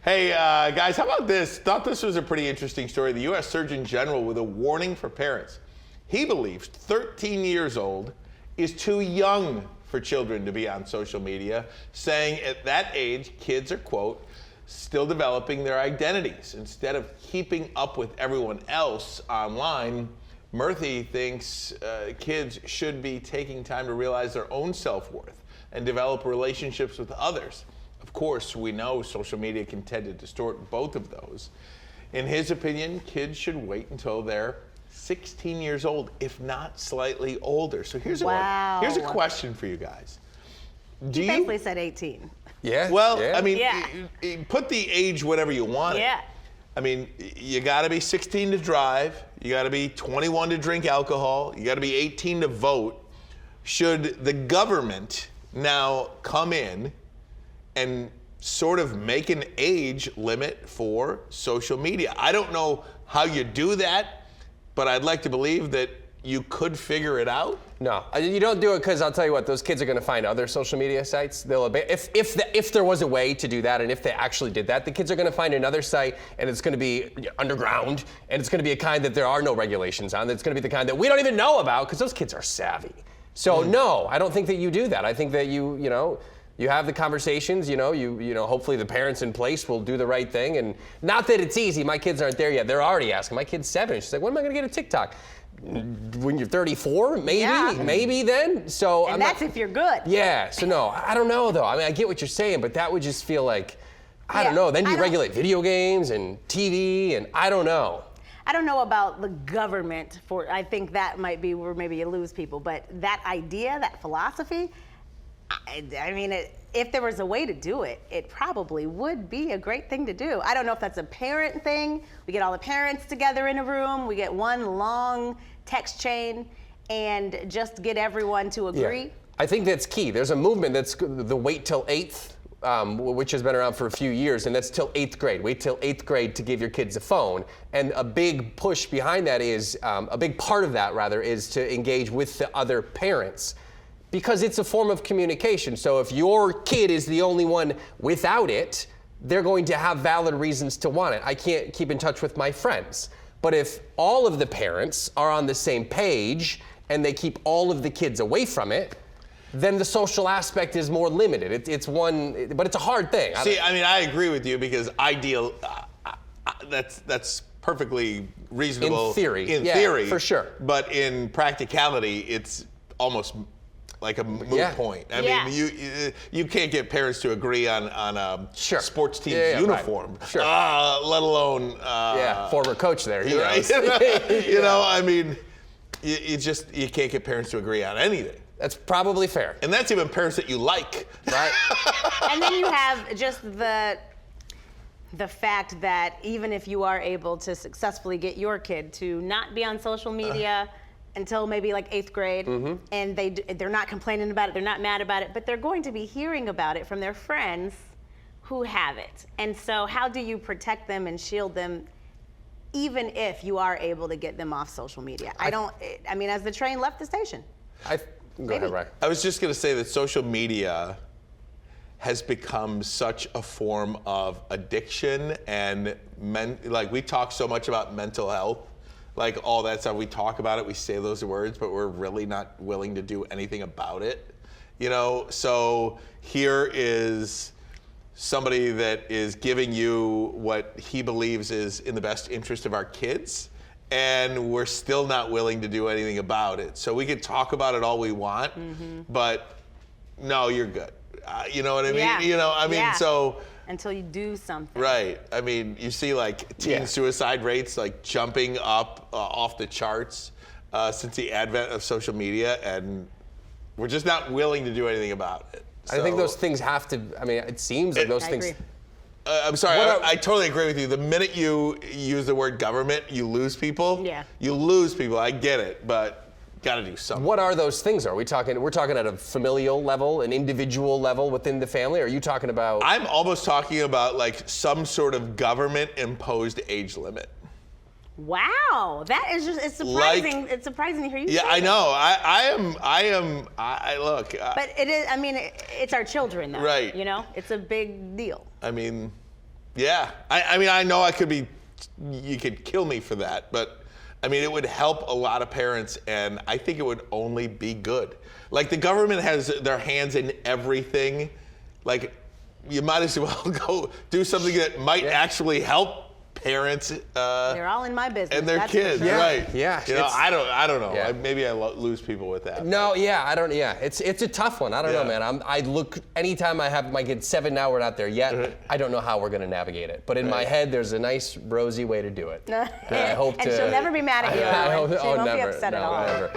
Hey, guys, how about this? Thought this was a pretty interesting story. The U.S. Surgeon General with a warning for parents. He believes 13 years old is too young for children to be on social media, saying at that age, kids are, quote, still developing their identities. Instead of keeping up with everyone else online, Murthy thinks kids should be taking time to realize their own self-worth and develop relationships with others. Of course, we know social media can tend to distort both of those. In his opinion, kids should wait until they're 16 years old, if not slightly older. So here's a question for you guys. You basically said 18. Yeah. Well, yeah. I mean, put the age whatever you want. Yeah. I mean, you got to be 16 to drive. You got to be 21 to drink alcohol. You got to be 18 to vote. Should the government now come in and sort of make an age limit for social media? I don't know how you do that, but I'd like to believe that you could figure it out. No, you don't do it because I'll tell you what, those kids are going to find other social media sites. They'll if there was a way to do that, and if they actually did that, the kids are going to find another site, and it's going to be underground, and it's going to be a kind that there are no regulations on. It's going to be the kind that we don't even know about because those kids are savvy. So no, I don't think that you do that. I think that you have the conversations. Hopefully the parents in place will do the right thing, and not that it's easy. My kids aren't there yet. They're already asking. My kid's 7. She's like, when am I going to get a TikTok? When you're 34, maybe then. So that's if you're good. Yeah. So no, I don't know though. I mean, I get what you're saying, but that would just feel like, I don't know. Then you regulate video games and TV, and I don't know. I don't know about the government. I think that might be where maybe you lose people. But that idea, that philosophy, I mean, if there was a way to do it, it probably would be a great thing to do. I don't know if that's a parent thing. We get all the parents together in a room. We get one long text chain and just get everyone to agree. Yeah. I think that's key. There's a movement that's the wait till 8th, which has been around for a few years, and that's till 8th grade. Wait till 8th grade to give your kids a phone. And a big push behind that is, a big part of that rather, is to engage with the other parents. Because it's a form of communication. So if your kid is the only one without it, they're going to have valid reasons to want it. I can't keep in touch with my friends. But if all of the parents are on the same page and they keep all of the kids away from it, then the social aspect is more limited. It's one, but it's a hard thing. See, I mean, I agree with you because that's perfectly reasonable. In theory. In theory. For sure. But in practicality, it's almost like a moot point. I mean, you can't get parents to agree on a sports team's uniform, right. Sure. Let alone former coach there. He knows. I mean, you can't get parents to agree on anything. That's probably fair. And that's even parents that you like, right? And then you have just the fact that even if you are able to successfully get your kid to not be on social media until maybe like 8th grade, and they're not complaining about it, they're not mad about it, but they're going to be hearing about it from their friends who have it. And so how do you protect them and shield them even if you are able to get them off social media? I mean, as the train left the station. Go ahead, Ray. I was just going to say that social media has become such a form of addiction, and like we talk so much about mental health, like all that stuff. We talk about it, we say those words, but we're really not willing to do anything about it. So here is somebody that is giving you what he believes is in the best interest of our kids, and we're still not willing to do anything about it. So we can talk about it all we want, but no, you're good. You know what I mean? So until you do something. Right. I mean, you see like teen suicide rates like jumping up off the charts since the advent of social media, and we're just not willing to do anything about it. So, I think those things have to, I mean, it seems like those things. I'm sorry, I totally agree with you. The minute you use the word government, you lose people. Yeah. You lose people, I get it, but got to do something. What are those things? We're talking at a familial level, an individual level within the family? Or are you talking about? I'm almost talking about like some sort of government imposed age limit. Wow, that is it's surprising. It's surprising to hear you say I know. I look. But it is. I mean, it's our children, though. Right. It's a big deal. I mean, Yeah, I mean, I know you could kill me for that, but I mean, it would help a lot of parents, and I think it would only be good. Like, the government has their hands in everything. Like, you might as well go do something that might actually help parents. They're all in my business. And their that's for kids, sure. right? Yeah. You know, I don't know. Yeah. Maybe I lose people with that. No, yeah, I don't. Yeah, it's a tough one. I don't know, man. I look anytime I have my kids 7 now. We're not there yet. I don't know how we're gonna navigate it. But in my head, there's a nice rosy way to do it. And I hope and she'll never be mad at you. I hope, She won't never, be upset at no, all. Never.